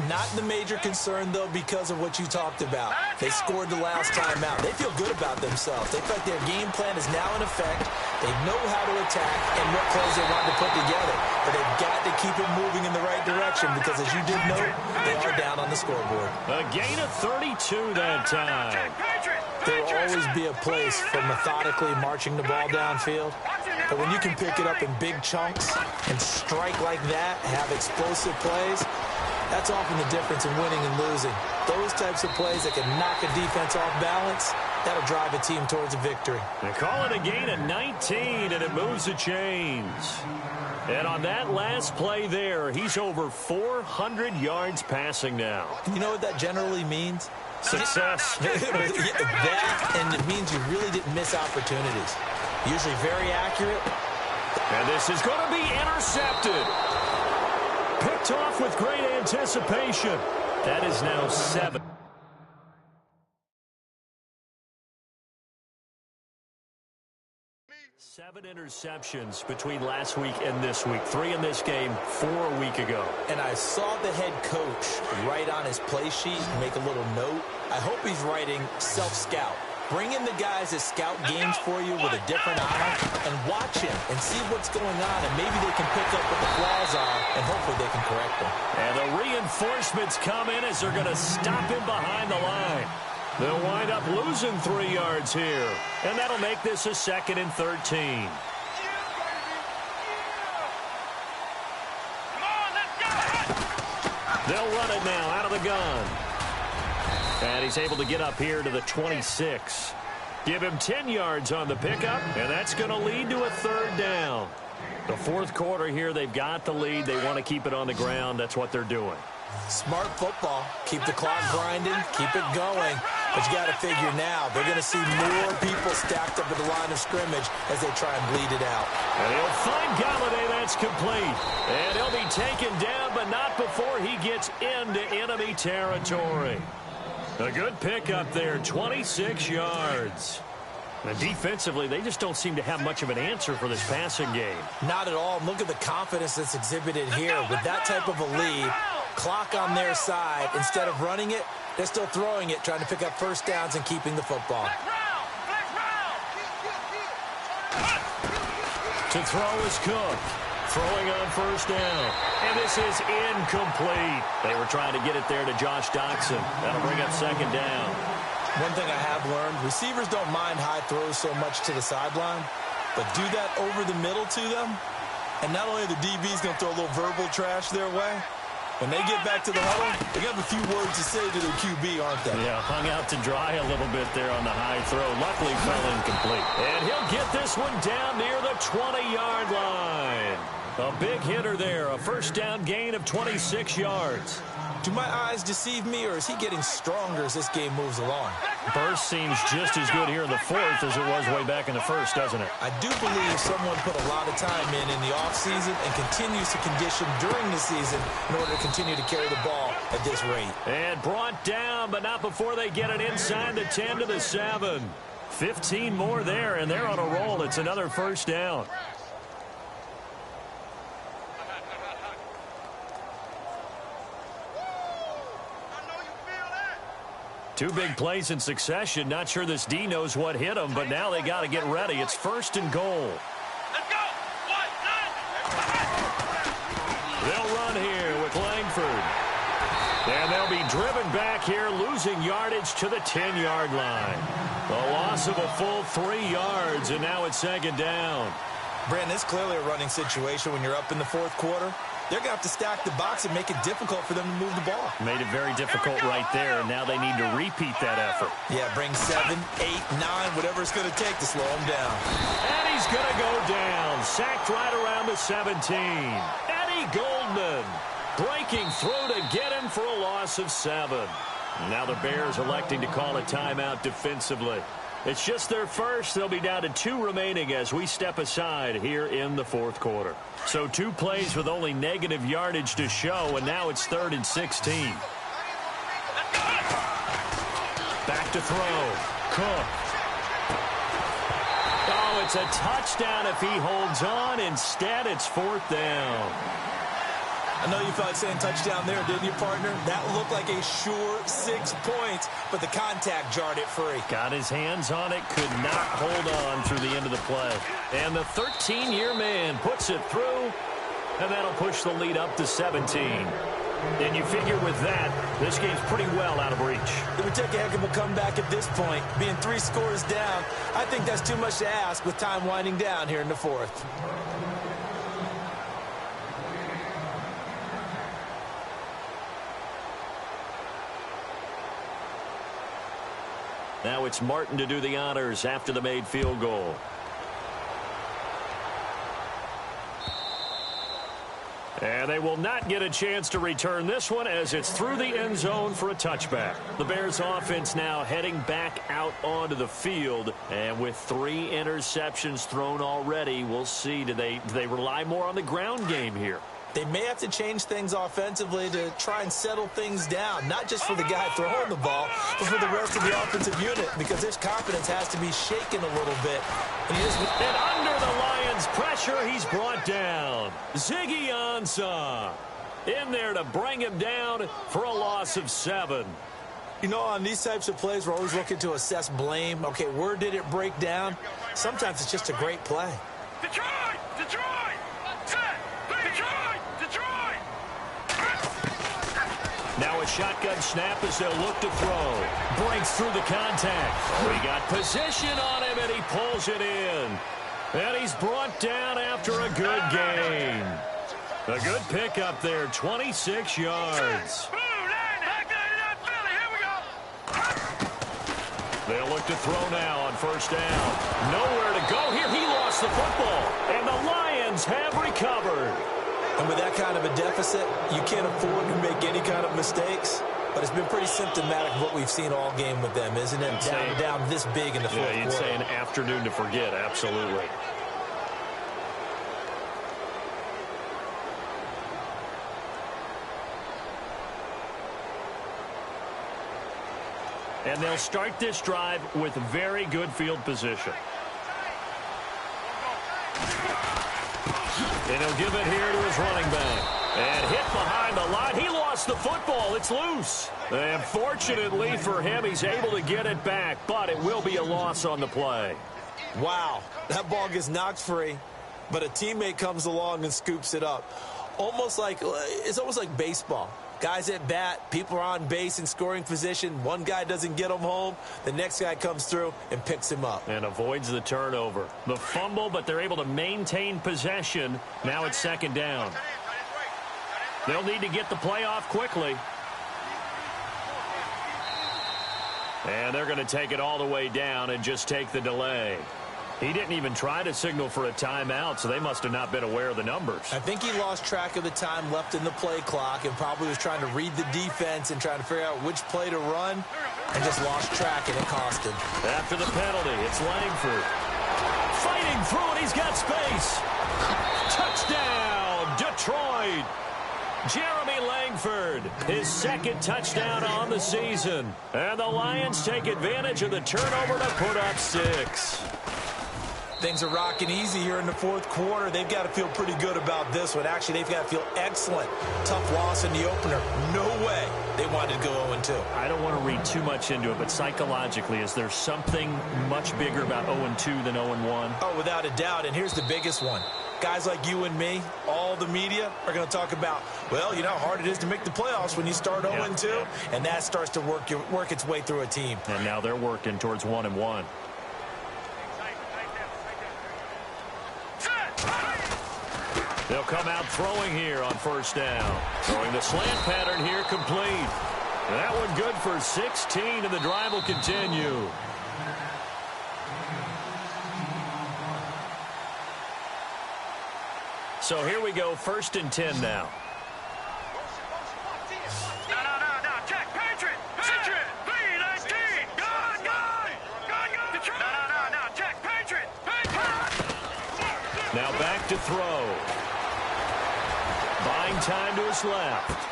Not the major concern, though, because of what you talked about. They scored the last time out. They feel good about themselves. They feel like their game plan is now in effect. They know how to attack and what plays they want to put together. But they've got to keep it moving in the right direction because, as you did note, they are down on the scoreboard. A gain of 32 that time. There will always be a place for methodically marching the ball downfield. But when you can pick it up in big chunks and strike like that, have explosive plays, that's often the difference in winning and losing. Those types of plays that can knock a defense off balance, that'll drive a team towards a victory. They call it a gain of 19, and it moves the chains. And on that last play there, he's over 400 yards passing now. You know what that generally means? Success. That, and it means you really didn't miss opportunities. Usually very accurate. And this is going to be intercepted. Picked off with great anticipation. That is now 7. Seven interceptions between last week and this week. 3 in this game, 4 a week ago. And I saw the head coach write on his play sheet, make a little note. I hope he's writing self-scout. Bring in the guys that scout games for you with a different eye and watch him and see what's going on, and maybe they can pick up what the flaws are, and hopefully they can correct them. And the reinforcements come in as they're going to stop him behind the line. They'll wind up losing 3 yards here, and that'll make this a 2nd and 13. They'll run it now out of the gun. And he's able to get up here to the 26. Give him 10 yards on the pickup, and that's going to lead to a 3rd down. The 4th quarter here, they've got the lead. They want to keep it on the ground. That's what they're doing. Smart football. Keep the clock grinding. Keep it going. But you got to figure now, they're going to see more people stacked up at the line of scrimmage as they try and bleed it out. And he'll find Galladay. That's complete. And he'll be taken down, but not before he gets into enemy territory. A good pickup there, 26 yards. And defensively, they just don't seem to have much of an answer for this passing game. Not at all. Look at the confidence that's exhibited here. With that type of a lead, clock on their side, instead of running it, they're still throwing it, trying to pick up first downs and keeping the football. To throw is Cook. Throwing on first down. And this is incomplete. They were trying to get it there to Josh Doxson. That'll bring up 2nd down. One thing I have learned, receivers don't mind high throws so much to the sideline, but do that over the middle to them, and not only are the DBs going to throw a little verbal trash their way, when they get back to the huddle, they got a few words to say to their QB, aren't they? Yeah, hung out to dry a little bit there on the high throw. Luckily fell incomplete. And he'll get this one down near the 20-yard line. A big hitter there, a first down gain of 26 yards. Do my eyes deceive me, or is he getting stronger as this game moves along? Burst seems just as good here in the 4th as it was way back in the 1st, doesn't it? I do believe someone put a lot of time in the offseason and continues to condition during the season in order to continue to carry the ball at this rate. And brought down, but not before they get it inside the 10 to the 7. 15 more there, and they're on a roll. It's another first down. Two big plays in succession. Not sure this D knows what hit him, but now they got to get ready. It's 1st and goal. Let's go. They'll run here with Langford. And they'll be driven back here, losing yardage to the 10-yard line. A loss of a full 3 yards, and now it's 2nd down. Brandon, it's clearly a running situation when you're up in the 4th quarter. They're going to have to stack the box and make it difficult for them to move the ball. Made it very difficult right there, and now they need to repeat that effort. Yeah, bring 7, 8, 9, whatever it's going to take to slow him down. And he's going to go down. Sacked right around the 17. Eddie Goldman breaking through to get him for a loss of 7. Now the Bears electing to call a timeout defensively. It's just their first. They'll be down to 2 remaining as we step aside here in the 4th quarter. So 2 plays with only negative yardage to show, and now it's 3rd and 16. Back to throw. Cook. Oh, it's a touchdown if he holds on. Instead, it's 4th down. I know you felt like saying touchdown there, didn't you, partner? That looked like a sure 6 points, but the contact jarred it free. Got his hands on it, could not hold on through the end of the play. And the 13-year man puts it through, and that'll push the lead up to 17. And you figure with that, this game's pretty well out of reach. It would take a heck of a comeback at this point. Being 3 scores down, I think that's too much to ask with time winding down here in the 4th. Now it's Martin to do the honors after the made field goal. And they will not get a chance to return this one as it's through the end zone for a touchback. The Bears offense now heading back out onto the field. And with 3 interceptions thrown already, we'll see. Do they rely more on the ground game here? They may have to change things offensively to try and settle things down, not just for the guy throwing the ball, but for the rest of the offensive unit, because his confidence has to be shaken a little bit. And under the Lions' pressure, he's brought down. Ziggy Ansah in there to bring him down for a loss of 7. You know, on these types of plays, we're always looking to assess blame. Okay, where did it break down? Sometimes it's just a great play. Detroit! Detroit! Set! Detroit! Detroit! Now a shotgun snap as they'll look to throw. Breaks through the contact. We got position on him, and he pulls it in. And he's brought down after a good gain. A good pickup there, 26 yards. They'll look to throw now on first down. Nowhere to go here. He lost the football, and the Lions have recovered. And with that kind of a deficit, you can't afford to make any kind of mistakes. But it's been pretty symptomatic of what we've seen all game with them, isn't it? Down this big in the fourth quarter. Yeah, you'd say an afternoon to forget, absolutely. And they'll start this drive with very good field position. And he'll give it here to his running back. And hit behind the line. He lost the football. It's loose. And fortunately for him, he's able to get it back. But it will be a loss on the play. Wow. That ball gets knocked free. But a teammate comes along and scoops it up. It's almost like baseball. Guys at bat, people are on base in scoring position. One guy doesn't get him home. The next guy comes through and picks him up. And avoids the turnover. The fumble, but they're able to maintain possession. Now it's second down. They'll need to get the play off quickly. And they're going to take it all the way down and just take the delay. He didn't even try to signal for a timeout, so they must have not been aware of the numbers. I think he lost track of the time left in the play clock and probably was trying to read the defense and trying to figure out which play to run and just lost track, and it cost him. After the penalty, it's Langford. Fighting through it, he's got space. Touchdown, Detroit. Jeremy Langford, his second touchdown on the season. And the Lions take advantage of the turnover to put up 6. Things are rocking easy here in the fourth quarter. They've got to feel pretty good about this one. Actually, they've got to feel excellent. Tough loss in the opener. No way they wanted to go 0-2. I don't want to read too much into it, but psychologically, is there something much bigger about 0-2 than 0-1? Oh, without a doubt. And here's the biggest one. Guys like you and me, all the media, are going to talk about, well, you know how hard it is to make the playoffs when you start 0-2. And that starts to work its way through a team. And now they're working towards 1-1. They'll come out throwing here on first down. Throwing the slant pattern here complete. That one good for 16, and the drive will continue. So here we go, 1st and 10 now. No. Check. Patriot. B-19. Gone. Detroit. No. Check. Patriot. Now back to throw. Buying time to his left.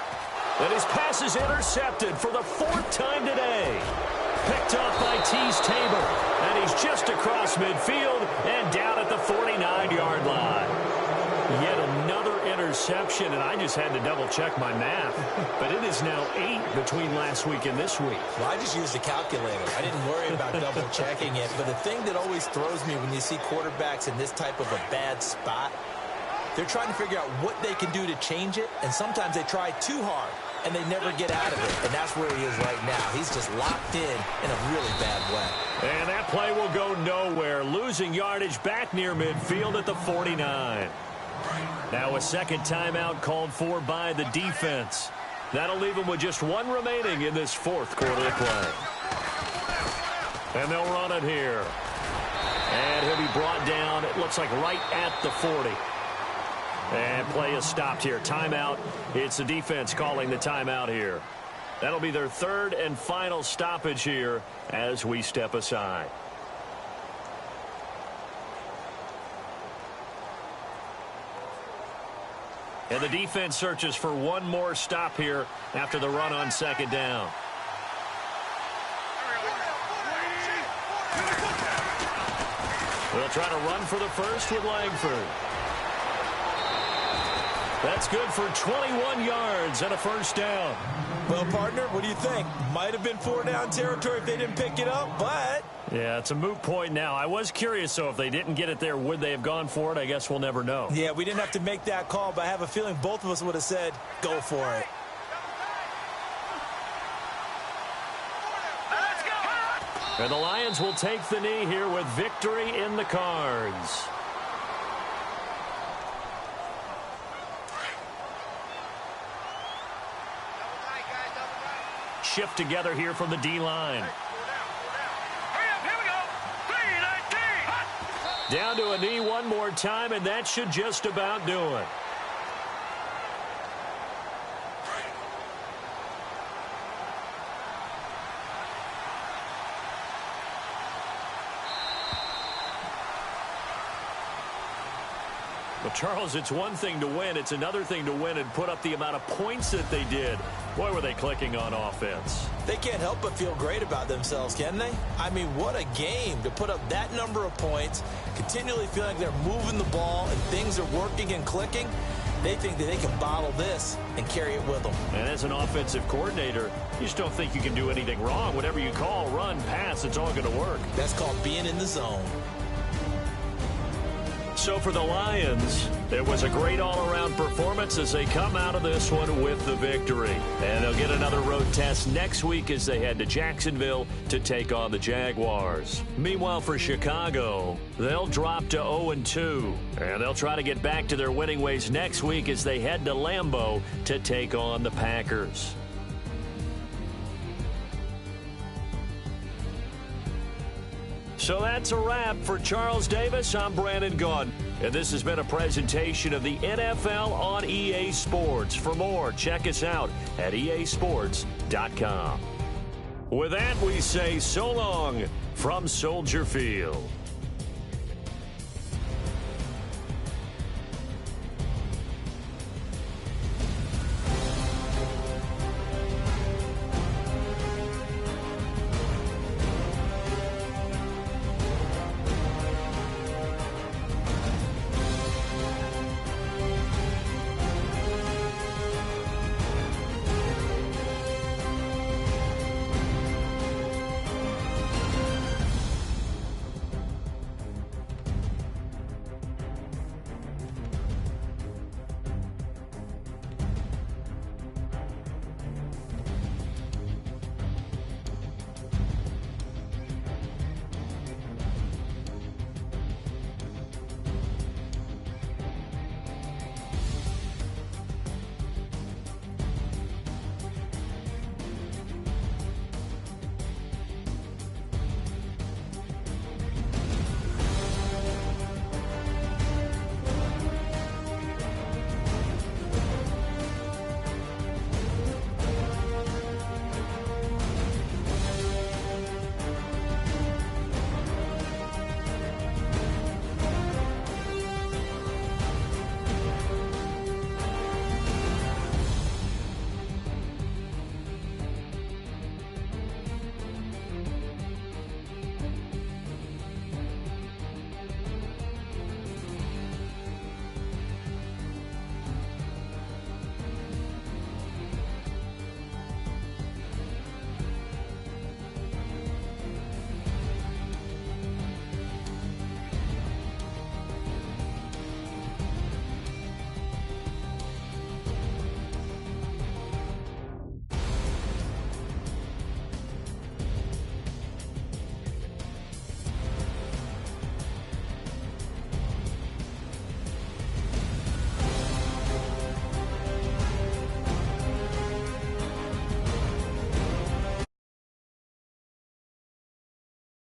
And his pass is intercepted for the 4th time today. Picked off by Tease Tabor. And he's just across midfield and down at the 49-yard line. Yet another interception, and I just had to double-check my math. But it is now 8 between last week and this week. Well, I just used a calculator. I didn't worry about double-checking it. But the thing that always throws me when you see quarterbacks in this type of a bad spot, they're trying to figure out what they can do to change it, and sometimes they try too hard, and they never get out of it. And that's where he is right now. He's just locked in a really bad way. And that play will go nowhere, losing yardage back near midfield at the 49. Now a second timeout called for by the defense. That'll leave them with just 1 remaining in this 4th quarter of play. And they'll run it here. And he'll be brought down, it looks like right at the 40. And play is stopped here. Timeout. It's the defense calling the timeout here. That'll be their third and final stoppage here as we step aside. And the defense searches for one more stop here after the run on second down. They'll try to run for the first with Langford. That's good for 21 yards and a first down. Well, partner, what do you think? Might have been 4-down territory if they didn't pick it up, but... Yeah, it's a moot point now. I was curious, so if they didn't get it there, would they have gone for it? I guess we'll never know. Yeah, we didn't have to make that call, but I have a feeling both of us would have said, go for it. Let's go! And the Lions will take the knee here with victory in the cards. Shift together here from the D-line. Hurry up, here we go. 3-19. Down to a knee one more time, and that should just about do it. Well, Charles, it's one thing to win. It's another thing to win and put up the amount of points that they did. Boy, were they clicking on offense. They can't help but feel great about themselves, can they? I mean, what a game to put up that number of points, continually feeling like they're moving the ball and things are working and clicking. They think that they can bottle this and carry it with them. And as an offensive coordinator, you just don't think you can do anything wrong. Whatever you call, run, pass, it's all going to work. That's called being in the zone. So for the Lions, it was a great all-around performance as they come out of this one with the victory. And they'll get another road test next week as they head to Jacksonville to take on the Jaguars. Meanwhile, for Chicago, they'll drop to 0-2. And they'll try to get back to their winning ways next week as they head to Lambeau to take on the Packers. So that's a wrap. For Charles Davis, I'm Brandon Gaudin. And this has been a presentation of the NFL on EA Sports. For more, check us out at easports.com. With that, we say so long from Soldier Field.